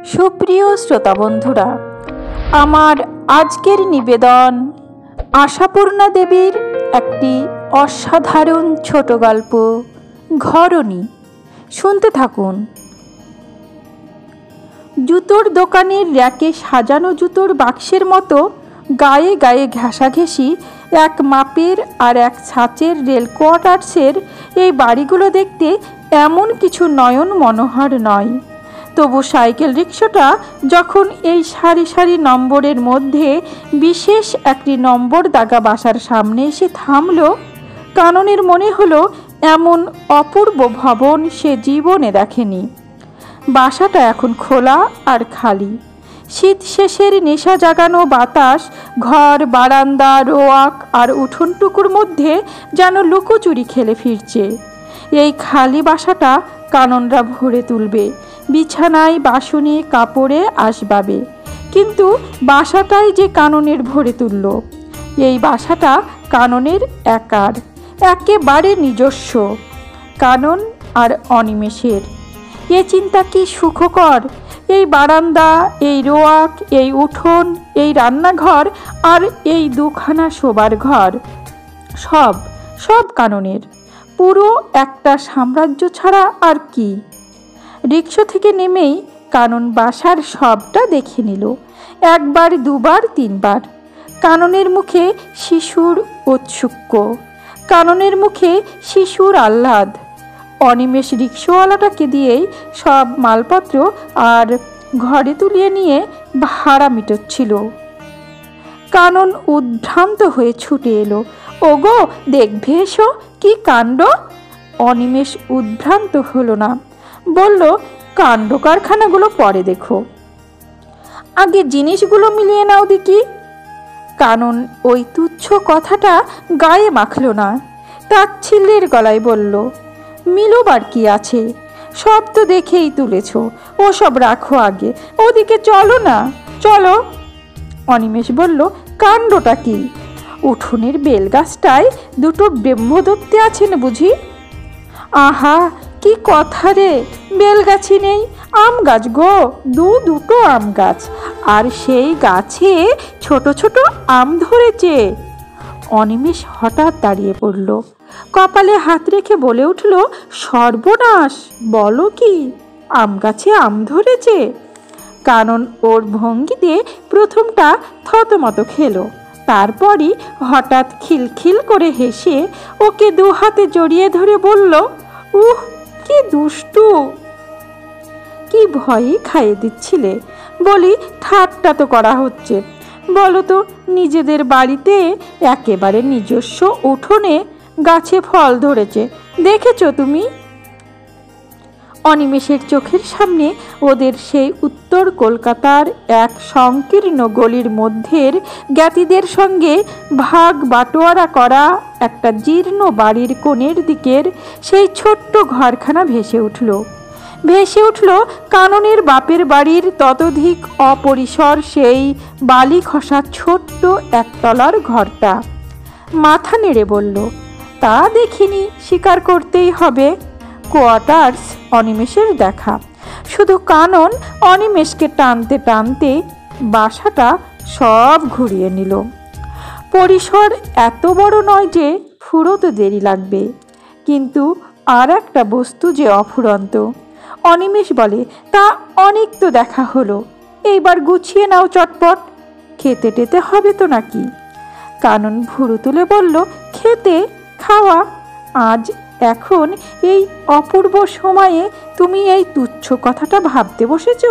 সুপ্রিয় শ্রোতা বন্ধুরা, আমার আজকের নিবেদন আশাপূর্ণা দেবীর একটি অসাধারণ ছোট গল্প ঘরণী। শুনতে থাকুন। জুতোর দোকানের র্যাকে সাজানো জুতোর বাক্সের মতো গায়ে গায়ে ঘেঁষাঘেঁষি এক মাপের আর এক ছাঁচের রেল কোয়ার্টার্সের এই বাড়িগুলো দেখতে এমন কিছু নয়ন মনোহর নয়। তবু সাইকেল রিক্সাটা যখন এই সারি সারি নম্বরের মধ্যে বিশেষ একটি নম্বর দাগা বাসার সামনে এসে থামল, কাননের মনে হলো এমন অপূর্ব ভবন সে জীবনে দেখেনি। বাসাটা এখন খোলা আর খালি। শীত শেষের নেশা জাগানো বাতাস ঘর, বারান্দা, রোয়াক আর উঠোনটুকুর মধ্যে যেন লুকোচুরি খেলে ফিরছে। এই খালি বাসাটা কাননরা ভরে তুলবে বিছানায়, বাসনে, কাপড়ে, আসবাবে। কিন্তু বাসাটাই যে কাননের ভরে তুলল। এই বাসাটা কাননের একার, একেবারে নিজস্ব, কানন আর অনিমেষের। এ চিন্তা কি সুখকর! এই বারান্দা, এই রোয়াক, এই উঠোন, এই রান্নাঘর আর এই দুখানা শোবার ঘর সব সব কাননের। পুরো একটা সাম্রাজ্য ছাড়া আর কি। রিক্সা থেকে নেমেই কানন বাসার সবটা দেখে নিল, একবার, দুবার, তিনবার। কাননের মুখে শিশুর ঔৎসুক্য, কাননের মুখে শিশুর আহ্লাদ। অনিমেষ রিক্সাওয়ালাটাকে দিয়েই সব মালপত্র আর ঘরে তুলিয়ে নিয়ে ভাড়া মিটাচ্ছিল। কানন উদ্ভ্রান্ত হয়ে ছুটে এলো। ওগো, দেখবে এসো, কি কাণ্ড! অনিমেষ উদ্ভ্রান্ত হলো না, বলল, কাণ্ড কারখানাগুলো পরে দেখো, আগে জিনিসগুলো মিলিয়ে নাও দেখি। কানন ওই তুচ্ছ কথাটা গায়ে মাখল না, তাচ্ছিল্যের গলায় বলল, মিলোবার কি আছে? সব তো দেখেই তুলেছ, ও সব রাখো আগে, ওদিকে চলো না, চলো। অনিমেষ বলল, কাণ্ডটা কি? উঠোনের বেলগাছটায় দুটো ব্রহ্মদত্তে আছেন বুঝি? আহা, কি কথা রে! বেলগাছি নেই, আম গাছ গো, দুটো আম গাছ, আর সেই গাছে ছোট ছোট আম ধরেছে। অনিমেষ হঠাৎ দাঁড়িয়ে পড়ল, কপালে হাত রেখে বলে উঠল, সর্বনাশ! বলো কি, আম গাছে আম ধরেছে? কানন ওর ভঙ্গিতে প্রথমটা থতমত খেলো, তারপরই হঠাৎ খিলখিল করে হেসে ওকে দু হাতে জড়িয়ে ধরে বলল, উহ, কি দুষ্টু! কি ভয়ই খাইয়ে দিচ্ছিলে! বলি, ঠাট্টা তো করা হচ্ছে। বলো তো, নিজেদের বাড়িতে একেবারে নিজস্ব উঠোনে গাছে ফল ধরেছে, দেখেছো তুমি? অনিমেষের চোখের সামনে ওদের সেই উত্তর কলকাতার এক সংকীর্ণ গলির মধ্যের জ্ঞাতিদের সঙ্গে ভাগ বাটোয়ারা করা একটা জীর্ণ বাড়ির কোণের দিকের সেই ছোট্ট ঘরখানা ভেসে উঠল কাননের বাপের বাড়ির ততোধিক অপরিসর সেই বালি খসা ছোট্ট একতলার ঘরটা। মাথা নেড়ে বলল, তা দেখিনি, স্বীকার করতেই হবে। কোয়ার্টার্স অনিমেষের দেখা। শুধু কানন অনিমেষকে টানতে টানতে বাসাটা সব ঘুরিয়ে নিল। পরিসর এত বড় নয় যে ফুরোতে দেরি লাগবে, কিন্তু আর একটা বস্তু যে অফুরন্ত। অনিমেষ বলে, তা অনেক তো দেখা হলো, এইবার গুছিয়ে নাও চটপট, খেতে টেতে হবে তো নাকি? কানন ভুরু তুলে বলল, খেতে খাওয়া আজ এখন এই অপূর্ব সময়ে তুমি এই তুচ্ছ কথাটা ভাবতে বসেছ?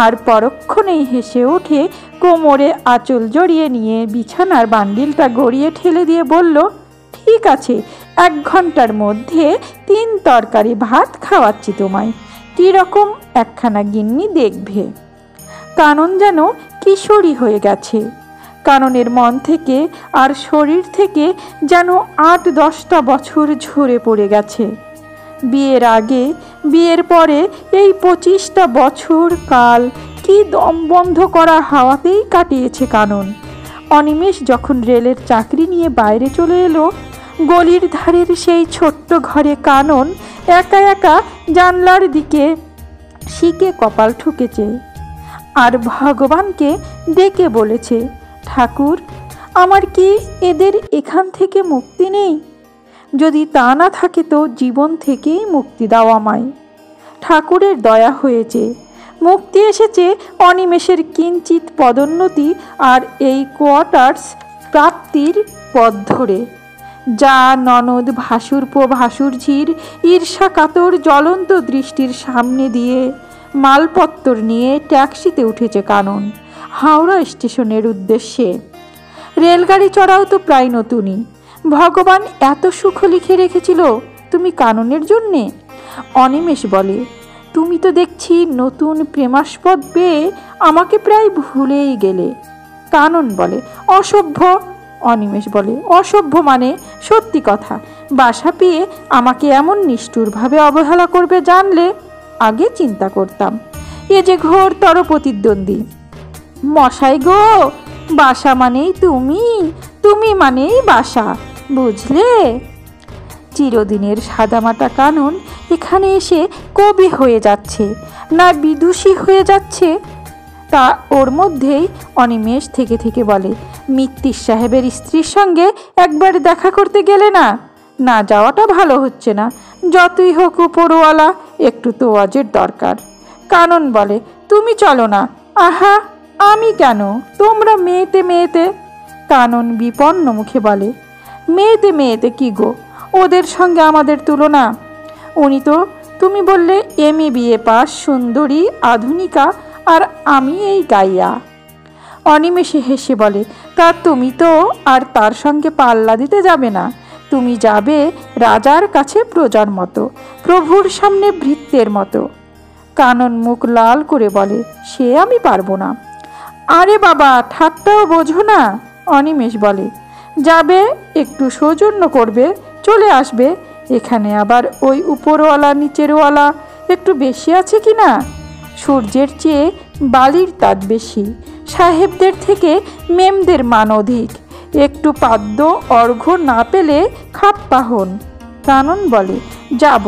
আর পরক্ষণেই হেসে উঠে কোমরে আঁচল জড়িয়ে নিয়ে বিছানার বান্ডিলটা গড়িয়ে ঠেলে দিয়ে বলল, ঠিক আছে, 1 ঘন্টার মধ্যে 3 তরকারি ভাত খাওয়াচ্ছি তোমায়, কীরকম একখানা গিন্নি দেখবে। কানন যেন কিশোরী হয়ে গেছে। কাননের মন থেকে আর শরীর থেকে যেন 8-10টা বছর ঝরে পড়ে গেছে। বিয়ের আগে, বিয়ের পরে এই 25টা বছর কাল কি দম বন্ধ করা হাওয়াতেই কাটিয়েছে কানন। অনিমেষ যখন রেলের চাকরি নিয়ে বাইরে চলে এলো, গলির ধারের সেই ছোট্ট ঘরে কানন একা একা জানলার দিকে শিকে কপাল ঠুকেছে আর ভগবানকে ডেকে বলেছে, ঠাকুর, আমার কি এদের এখান থেকে মুক্তি নেই? যদি তা না থাকে তো জীবন থেকেই মুক্তি দাও আমায়। ঠাকুরের দয়া হয়েছে, মুক্তি এসেছে অনিমেষের কিঞ্চিত পদোন্নতি আর এই কোয়ার্টার্স প্রাপ্তির পথ ধরে। যা ননদ ভাসুরপো ভাসুরঝির ঈর্ষা কাতর জ্বলন্ত দৃষ্টির সামনে দিয়ে মালপত্তর নিয়ে ট্যাক্সিতে উঠেছে কানন হাওড়া স্টেশনের উদ্দেশ্যে। রেলগাড়ি চড়াও তো প্রায় নতুনই। ভগবান এত সুখ লিখে রেখেছিল তুমি কাননের জন্যে? অনিমেষ বলে, তুমি তো দেখছি নতুন প্রেমাস্পদ পেয়ে আমাকে প্রায় ভুলেই গেলে। কানন বলে, অসভ্য। অনিমেষ বলে, অসভ্য মানে? সত্যি কথা, বাসা পেয়ে আমাকে এমন নিষ্ঠুরভাবে অবহেলা করবে জানলে আগে চিন্তা করতাম। এ যে ঘোরতর প্রতিদ্বন্দ্বী। মশাই গো, বাসা মানেই তুমি, তুমি মানেই বাসা, বুঝলে? চিরদিনের সাদামাটা কানন এখানে এসে কবি হয়ে যাচ্ছে না বিদুষী হয়ে যাচ্ছে তা ওর মধ্যেই অনিমেষ থেকে থেকে বলে, মিত্তির সাহেবের স্ত্রীর সঙ্গে একবার দেখা করতে গেলে না? না যাওয়াটা ভালো হচ্ছে না। যতই হোক উপরওয়ালা, একটু তোয়াজের দরকার। কানন বলে, তুমি চলো না। আহা, আমি কেন? তোমরা মেয়েতে মেয়েতে। কানন বিপন্ন মুখে বলে, মেয়েতে মেয়েতে কি গো, ওদের সঙ্গে আমাদের তুলনা। উনি তো, তুমি বললে MA BA পাস, সুন্দরী, আধুনিকা, আর আমি এই গাইয়া। অনিমেষে হেসে বলে, তা তুমি তো আর তার সঙ্গে পাল্লা দিতে যাবে না। তুমি যাবে রাজার কাছে প্রজার মতো, প্রভুর সামনে ভৃত্যের মতো। কানন মুখ লাল করে বলে, সে আমি পারবো না। আরে বাবা, ঠাট্টাও বোঝো না। অনিমেষ বলে, যাবে, একটু সৌজন্য করবে, চলে আসবে। এখানে আবার ওই উপরওয়ালা নিচেরওয়ালা একটু বেশি আছে কি না? সূর্যের চেয়ে বালির তাপ বেশি, সাহেবদের থেকে মেমদের মান অধিক। একটু পাদ্য অর্ঘ্য না পেলে খাপ্পা হন। কানন বলে, যাব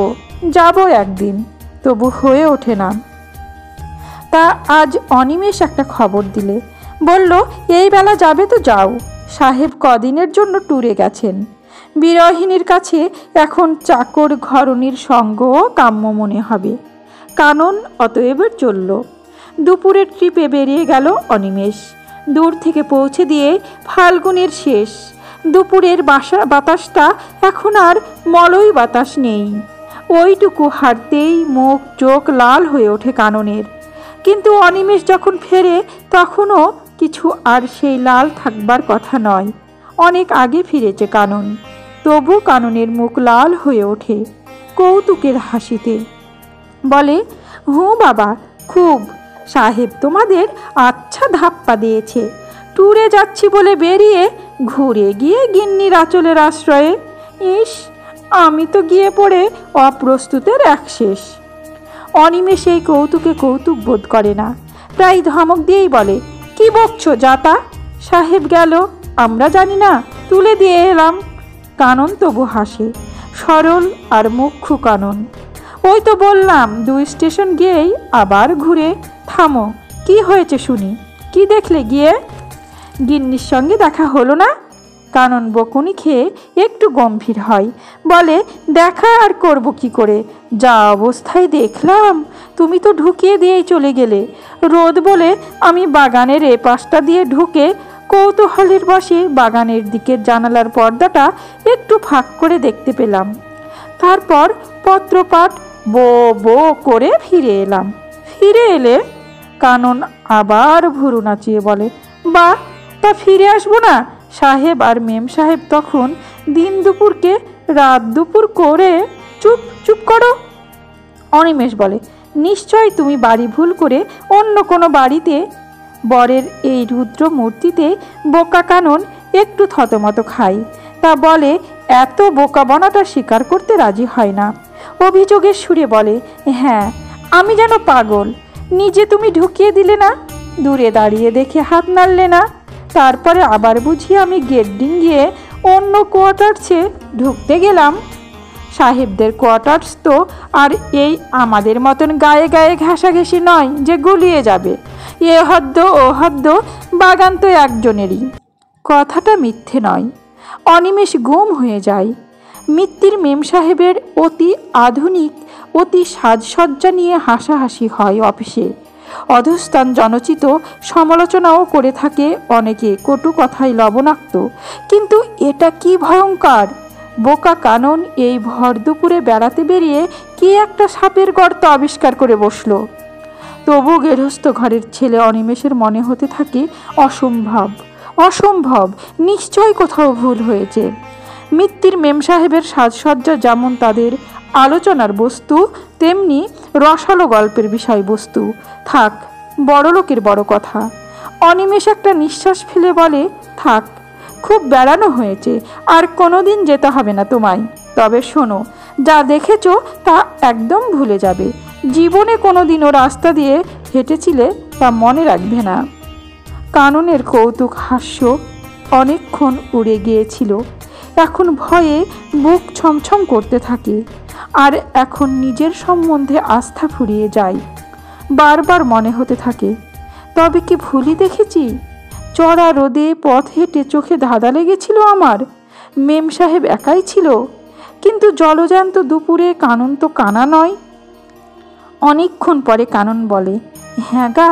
যাব একদিন, তবু হয়ে ওঠে না। তা আজ অনিমেষ একটা খবর দিলে, বলল এই বেলা যাবে তো যাও, সাহেব কদিনের জন্য ট্যুরে গেছেন। বিরহিণীর কাছে এখন চাকর ঘরণীর সঙ্গও কাম্য মনে হবে। কানন অতএব চলল। দুপুরের ট্রিপে বেরিয়ে গেল অনিমেষ। দূর থেকে পৌঁছে দিয়ে ফাল্গুনের শেষ। দুপুরের বাতাসটা এখন আর মলয় বাতাস নেই। ওইটুকু হাঁটতেই মুখ চোখ লাল হয়ে ওঠে কাননের। কিন্তু অনিমেষ যখন ফেরে তখনও কিছু আর সেই লাল থাকবার কথা নয়। অনেক আগে ফিরেছে কানন, তবু কাননের মুখ লাল হয়ে ওঠে কৌতুকের হাসিতে। বলে, হুঁ বাবা, খুব। সাহেব তোমাদের আচ্ছা ধাপ্পা দিয়েছে। ট্যুরে যাচ্ছি বলে বেরিয়ে ঘুরে গিয়ে গিন্নির আঁচলের আশ্রয়ে। ইস, আমি তো গিয়ে পড়ে অপ্রস্তুতের এক শেষ। অনিমেষ এই কৌতুকে কৌতুক বোধ করে না, প্রায় ধমক দিয়েই বলে, কি বকছো যাতা? সাহেব গেল, আমরা জানি না, তুলে দিয়ে এলাম। কানন তবু হাসে, সরল আর মুখ্য কানন। ওই তো বললাম 2 স্টেশন গিয়েই আবার ঘুরে। থামো, কি হয়েছে শুনি, কি দেখলে গিয়ে? গিন্নির সঙ্গে দেখা হলো না? কানন বকুনি খেয়ে একটু গম্ভীর হয়, বলে, দেখা আর করব কি করে, যা অবস্থায় দেখলাম। তুমি তো ঢুকিয়ে দিয়েই চলে গেলে। রোদ বলে আমি বাগানের এ পাশটা দিয়ে ঢুকে কৌতূহলের বশে বাগানের দিকের জানালার পর্দাটা একটু ফাঁক করে দেখতে পেলাম। তারপর পত্রপাঠ বো বো করে ফিরে এলাম। ফিরে এলে? কানন আবার ভুরু নাচিয়ে বলে, বা তা ফিরে আসবো না? সাহেব আর মেম সাহেব তখন দিন দুপুরকে রাত দুপুর করে। চুপ চুপ করো। অনিমেষ বলে, নিশ্চয় তুমি বাড়ি ভুল করে অন্য কোনো বাড়িতে। বরের এই রুদ্র মূর্তিতে বোকা কানন একটু থতমত খায়। তা বলে, এত বোকা বনাটা স্বীকার করতে রাজি হয় না। অভিযোগের সুরে বলে, হ্যাঁ, আমি যেন পাগল। নিজে তুমি ঢুকিয়ে দিলে না, দূরে দাঁড়িয়ে দেখে হাত নাড়লে না, তারপরে আবার বুঝি আমি গেট ডিঙিয়ে অন্য কোয়ার্টার্সে ঢুকতে গেলাম। সাহেবদের কোয়ার্টার্স তো আর এই আমাদের মতন গায়ে গায়ে ঘেঁষাঘেঁষি নয় যে গুলিয়ে যাবে। এ হদ্দ ও হদ্দ, বাগান তো একজনেরই। কথাটা মিথ্যে নয়। অনিমেষ গুম হয়ে যায়। মিত্তির মেম সাহেবের অতি আধুনিক অতি সাজসজ্জা নিয়ে হাসাহাসি হয় অফিসে। অধস্থান জনচিত সমালোচনাও করে থাকে অনেকে, কটু কথায় লবণাক্ত। কিন্তু এটা কি ভয়ঙ্কর! বোকা কানন এই ভর দুপুরে বেড়াতে বেরিয়ে কি একটা সাপের গর্ত আবিষ্কার করে বসল। তবু গেরস্থ ঘরের ছেলে অনিমেষের মনে হতে থাকে অসম্ভব, অসম্ভব, নিশ্চয় কোথাও ভুল হয়েছে। মিত্তির মেম সাহেবের সাজসজ্জা যেমন তাদের আলোচনার বস্তু, তেমনি রসালো গল্পের বিষয়বস্তু। থাক, বড়লোকের বড় কথা। অনিমেষ একটা নিঃশ্বাস ফেলে বলে, থাক, খুব বেড়ানো হয়েছে, আর কোনোদিন যেতে হবে না তোমায়। তবে শোনো, যা দেখেছো তা একদম ভুলে যাবে। জীবনে কোনোদিনও রাস্তা দিয়ে হেঁটেছিলে তা মনে রাখবে না। কাননের কৌতুক হাস্য অনেকক্ষণ উড়ে গিয়েছিল। এখন ভয়ে বুক ছমছম করতে থাকে, আর এখন নিজের সম্বন্ধে আস্থা ফুরিয়ে যায়। বারবার মনে হতে থাকে, তবে কি ভুলই দেখেছি? চড়া রোদে পথ হেঁটে চোখে ধাঁধা লেগেছিল আমার। মেম সাহেব একাই ছিল, কিন্তু জলজান্ত দুপুরে কানন তো কানা নয়। অনেকক্ষণ পরে কানন বলে, হ্যাঁ গা,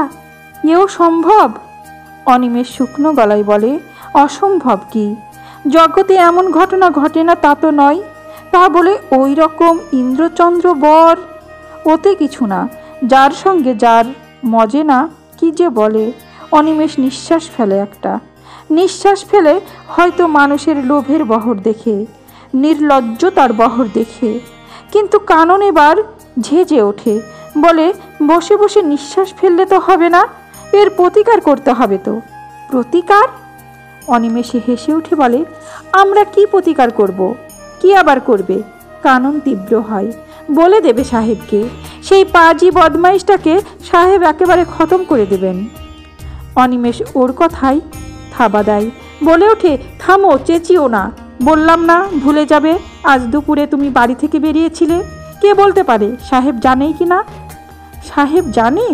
এও সম্ভব? অনিমেষ শুকনো গলায় বলে, অসম্ভব কি? জগতে এমন ঘটনা ঘটে না তা তো নয়। তা বলে ওই রকম ইন্দ্রচন্দ্র বর, ওতে কিছু না। যার সঙ্গে যার মজে না, কি যে বলে। অনিমেষ নিঃশ্বাস ফেলে একটা। নিঃশ্বাস ফেলে হয়তো মানুষের লোভের বহর দেখে, নির্লজ্জতার বহর দেখে। কিন্তু কানন এবার ঝেঁঝে ওঠে, বলে, বসে বসে নিঃশ্বাস ফেললে তো হবে না, এর প্রতিকার করতে হবে তো। প্রতিকার? অনিমেষে হেসে উঠে বলে, আমরা কি প্রতিকার করব? কি আবার করবে? কানন তীব্র হয়, বলে দেবে সাহেবকে। সেই পাজি বদমাইশটাকে সাহেব একেবারে খতম করে দেবেন। অনিমেষ ওর কথায় থাবা দেয়, বলে ওঠে, থামো, চেঁচিও না। বললাম না ভুলে যাবে? আজ দুপুরে তুমি বাড়ি থেকে বেরিয়েছিলে। কে বলতে পারে সাহেব জানেই কি না? সাহেব জানে?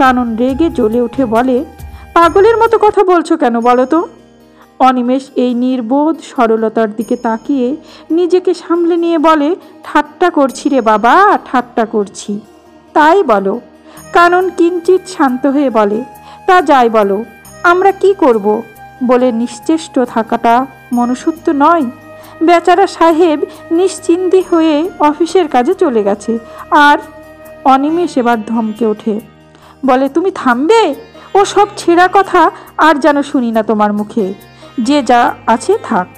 কানন রেগে জ্বলে উঠে বলে, পাগলের মতো কথা বলছো কেন বলো তো? অনিমেষ এই নির্বোধ সরলতার দিকে তাকিয়ে নিজেকে সামলে নিয়ে বলে, ঠাট্টা করছি রে বাবা, ঠাট্টা করছি। তাই বলো। কানন কিঞ্চিত শান্ত হয়ে বলে, তা যাই বলো, আমরা কি করব? বলে নিশ্চেষ্ট থাকাটা মনুষ্যত্ব নয়। বেচারা সাহেব নিশ্চিন্তি হয়ে অফিসের কাজে চলে গেছে। আর অনিমেষ এবার ধমকে ওঠে, বলে, তুমি থামবে? ও সব ছেঁড়া কথা আর যেন শুনি না তোমার মুখে। যে যা আছে থাক,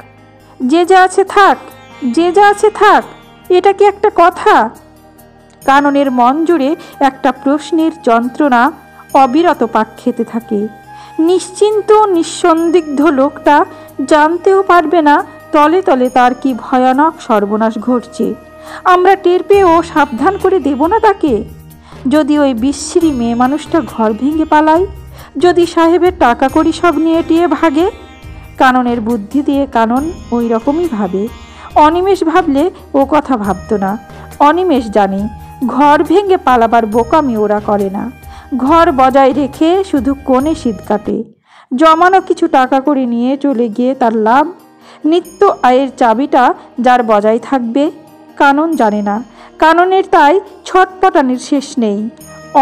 যে যা আছে থাক, যে যা আছে থাক। এটা কি একটা কথা? কাননের মন জুড়ে একটা প্রশ্নের যন্ত্রণা অবিরত পাক খেতে থাকে। নিশ্চিন্ত নিঃসন্দিগ্ধ লোকটা জানতেও পারবে না তলে তলে তার কি ভয়ানক সর্বনাশ ঘটছে। আমরা টের পেয়েও সাবধান করে দেব না তাকে? যদি ওই বিশ্রী মেয়ে মানুষটা ঘর ভেঙে পালায়, যদি সাহেবের টাকা কড়ি সব নিয়ে টিয়ে ভাগে। কাননের বুদ্ধি দিয়ে কানন ওই রকমই ভাবে। অনিমেষ ভাবলে ও কথা ভাবত না। অনিমেষ জানে ঘর ভেঙে পালাবার বোকামি ওরা করে না। ঘর বজায় রেখে শুধু কোণে শীত কাটে। জমানো কিছু টাকা করে নিয়ে চলে গিয়ে তার লাভ। নিত্য আয়ের চাবিটা যার বজায় থাকবে। কানন জানে না। কাননের তাই ছটপটানির শেষ নেই।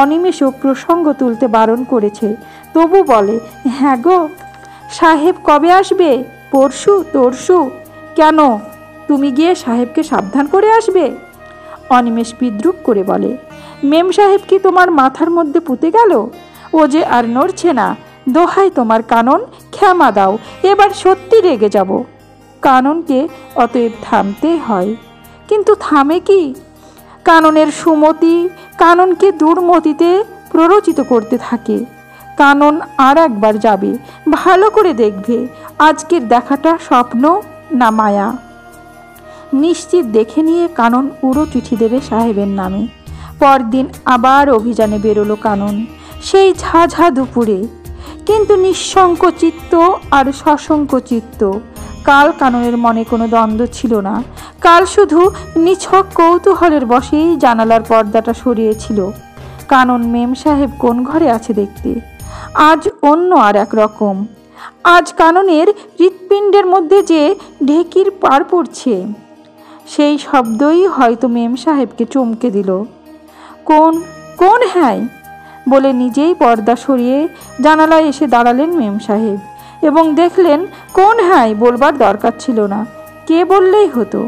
অনিমেষও প্রসঙ্গ তুলতে বারণ করেছে, তবু বলে, হ্যাঁ গো, সাহেব কবে আসবে? পরশু তরশু? কেন, তুমি গিয়ে সাহেবকে সাবধান করে আসবে? অনিমেষ বিদ্রুপ করে বলে, মেম সাহেব কি তোমার মাথার মধ্যে পুঁতে গেল? ও যে আর নড়ছে না। দোহাই তোমার কানন, ক্ষমা দাও, এবার সত্যি রেগে যাব। কাননকে অতএব থামতে হয়, কিন্তু থামে কি? কাননের সুমতি কাননকে দুর্মতিতে প্ররোচিত করতে থাকে। কানন আর একবার যাবে, ভালো করে দেখবে আজকের দেখাটা স্বপ্ন না মায়া। নিশ্চিত দেখে নিয়ে কানন উড়ো চিঠি দেবে সাহেবের নামে। পরদিন আবার অভিযানে বেরোলো কানন, সেই ঝাঝা দুপুরে, কিন্তু নিঃশঙ্ক চিত্ত আর সশঙ্ক চিত্ত। কাল কাননের মনে কোনো দ্বন্দ্ব ছিল না। কাল শুধু নিছক কৌতূহলের বশেই জানালার পর্দাটা সরিয়েছিল। কানন মেম সাহেব কোন ঘরে আছে দেখতে। আজ অন্য আর এক রকম। আজ কাননের হৃৎপিণ্ডের মধ্যে যে ঢেকির পার পড়ছে, সেই শব্দই হয়তো মেম সাহেবকে চমকে দিল। কোন কোন হ্যাঁ বলে নিজেই পর্দা সরিয়ে জানালায় এসে দাঁড়ালেন মেম সাহেব এবং দেখলেন কোন হ্যাঁ বলবার দরকার ছিল না, কে বললেই হতো।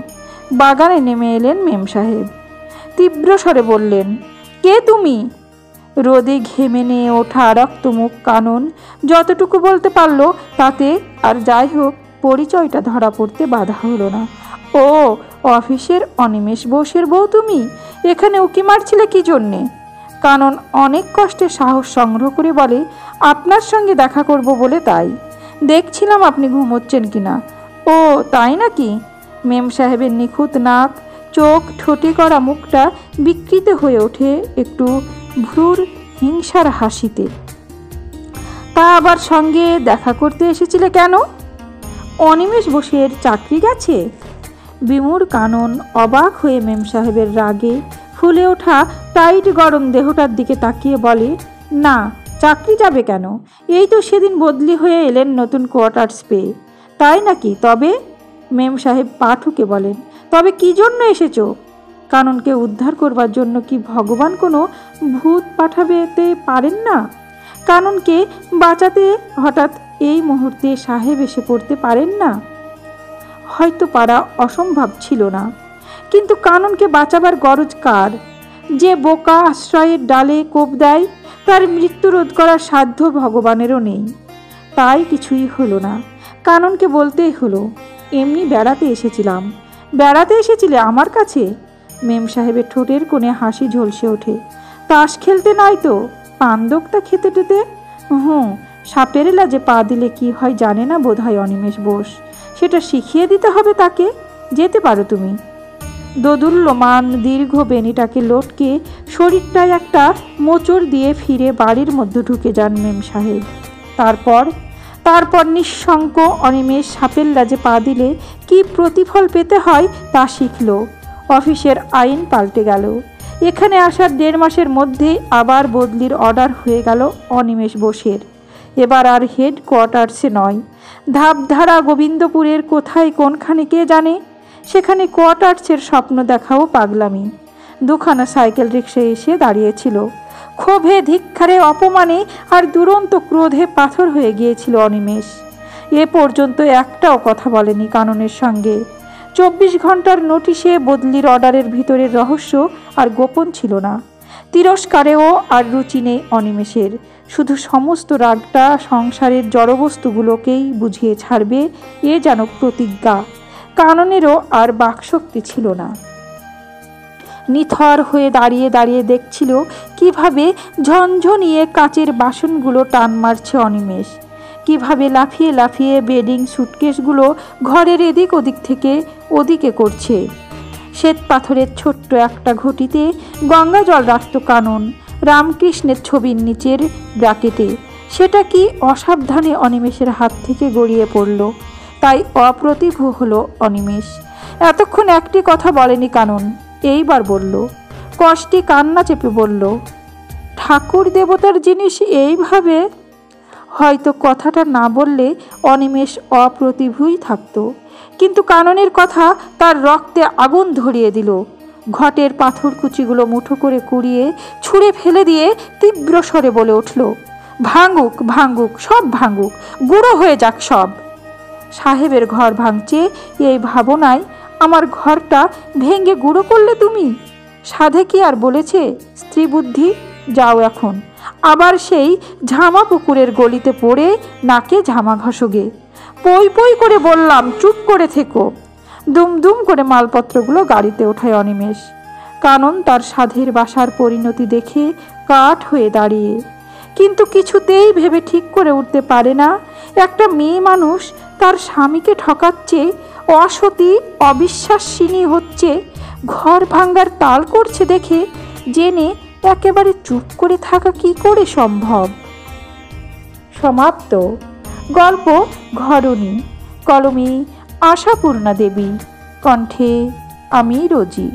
বাগানে নেমে এলেন মেম সাহেব। তীব্র স্বরে বললেন, কে তুমি? রোদে ঘেমে নিয়ে ওঠা রক্তমুখ কানন যতটুকু বলতে পারল তাতে আর যাই হোক পরিচয়টা ধরা পড়তে বাধা হলো না। ও, অফিসের অনিমেষ বোসের বউ তুমি? এখানে উকি মারছিলে কি জন্যে? কানন অনেক কষ্টে সাহস সংগ্রহ করে বলে, আপনার সঙ্গে দেখা করব বলে, তাই দেখছিলাম আপনি ঘুমোচ্ছেন কিনা। ও তাই নাকি? মেম সাহেবের নিখুঁত নাক, চোখ, ঠোঁটে করা মুখটা বিকৃত হয়ে ওঠে একটু ভ্রুর হিংসার হাসিতে। তা আবার সঙ্গে দেখা করতে এসেছিলে কেন? অনিমেষ বোসের চাকরি গেছে? বিমূঢ় কানন অবাক হয়ে মেম সাহেবের রাগে ফুলে ওঠা টাইট গরম দেহটার দিকে তাকিয়ে বলে, না, চাকরি যাবে কেন? এই তো সেদিন বদলি হয়ে এলেন নতুন কোয়ার্টার্স পেয়ে। তাই নাকি? তবে? মেম সাহেব পা ঠুকে বলেন, তবে কি জন্য এসেছো? কাননকে উদ্ধার করবার জন্য কি ভগবান কোনো ভূত পাঠাতে পারেন না? কাননকে বাঁচাতে হঠাৎ এই মুহূর্তে সাহেব এসে পড়তে পারেন না? হয়তো পারা অসম্ভব ছিল না, কিন্তু কাননকে বাঁচাবার গরজ কার? যে বোকা আশ্রয়ের ডালে কোপ দেয়, তার মৃত্যু রোধ করার সাধ্য ভগবানেরও নেই। তাই কিছুই হলো না। কাননকে বলতেই হলো, এমনি বেড়াতে এসেছিলাম। বেড়াতে এসেছিলে আমার কাছে? মেম সাহেবের ঠোঁটের কোণে হাসি ঝলসে ওঠে। তাস খেলতে নয় তো, পান্দকটা খেতে টেতে? সাপের লাজে পা দিলে কি হয় জানে না বোধ হয় অনিমেষ বোস। সেটা শিখিয়ে দিতে হবে তাকে। যেতে পারো তুমি। দোদুল্যমান দীর্ঘ বেনিটাকে লটকে শরীরটায় একটা মোচড় দিয়ে ফিরে বাড়ির মধ্যে ঢুকে যান মেম সাহেব। তারপর নিঃশঙ্ক অনিমেষ সাপের লাজে পা দিলে কি প্রতিফল পেতে হয় তা শিখল। অফিসের আইন পাল্টে গেল। এখানে আসার 1.5 মাসের মধ্যেই আবার বদলির অর্ডার হয়ে গেল অনিমেষ বোসের। এবার আর হেড কোয়ার্টার্সে নয়, ধাপধারা গোবিন্দপুরের কোথায় কোনখানে কে জানে। সেখানে কোয়ার্টার্সের স্বপ্ন দেখাও পাগলামি। 2খানা সাইকেল রিক্সা এসে দাঁড়িয়েছিল। ক্ষোভে, ধিক্কারে, অপমানে আর দুরন্ত ক্রোধে পাথর হয়ে গিয়েছিল অনিমেষ। এ পর্যন্ত একটাও কথা বলেনি কাননের সঙ্গে। 24 ঘন্টার নোটিশে বদলির অর্ডারের ভিতরের রহস্য আর গোপন ছিল না। তিরস্কারেও আর রুচি নেই অনিমেষের। শুধু সমস্ত রাগটা সংসারের জড়বস্তুগুলোকেই বুঝিয়ে ছাড়বে, এ যেন প্রতিজ্ঞা। কাননেরও আর বাকশক্তি ছিল না। নিথর হয়ে দাঁড়িয়ে দাঁড়িয়ে দেখছিল কিভাবে ঝনঝনিয়ে কাচের বাসনগুলো টান মারছে অনিমেষ, কিভাবে লাফিয়ে লাফিয়ে বেডিং সুটকেসগুলো ঘরের এদিক ওদিক থেকে ওদিকে করছে। শ্বেত পাথরের ছোট্ট একটা ঘটিতে গঙ্গা জল রাখত কানন, রামকৃষ্ণের ছবির নিচের ব্র্যাকেটে। সেটা কি অসাবধানে অনিমেষের হাত থেকে গড়িয়ে পড়ল। তাই অপ্রতিভ হলো অনিমেষ। এতক্ষণ একটি কথা বলেনি কানন। এইবার বলল, কষ্টে কান্না চেপে বলল, ঠাকুর দেবতার জিনিস এইভাবে। হয়তো কথাটা না বললে অনিমেষ অপ্রতিভই থাকত, কিন্তু কাননের কথা তার রক্তে আগুন ধরিয়ে দিল। ঘটের পাথরকুচিগুলো মুঠো করে কুড়িয়ে ছুঁড়ে ফেলে দিয়ে তীব্র স্বরে বলে উঠল, ভাঙুক ভাঙুক, সব ভাঙুক, গুঁড়ো হয়ে যাক সব। সাহেবের ঘর ভাঙছে এই ভাবনায় আমার ঘরটা ভেঙে গুঁড়ো করলে তুমি? সাধে কি আর বলেছে স্ত্রী বুদ্ধি? যাও এখন আবার সেই ঝামা পুকুরের গলিতে পড়ে নাকে ঝামা ঘষোগে। পই পই করে বললাম, চুপ করে থেকো। দুমদুম করে মালপত্রগুলো গাড়িতে ওঠায় অনিমেষ। কানন তার সাধের বাসার পরিণতি দেখে কাঠ হয়ে দাঁড়িয়ে, কিন্তু কিছুতেই ভেবে ঠিক করে উঠতে পারে না একটা মেয়ে মানুষ তার স্বামীকে ঠকাচ্ছে, অসতী অবিশ্বাসিনী হচ্ছে, ঘর ভাঙ্গার তাল করছে দেখে জেনে একেবারে চুপ করে থাকা কি করে সম্ভব। সমাপ্ত। গল্প ঘরণী। কলমে আশাপূর্ণা দেবী। কণ্ঠে আমি রোজি।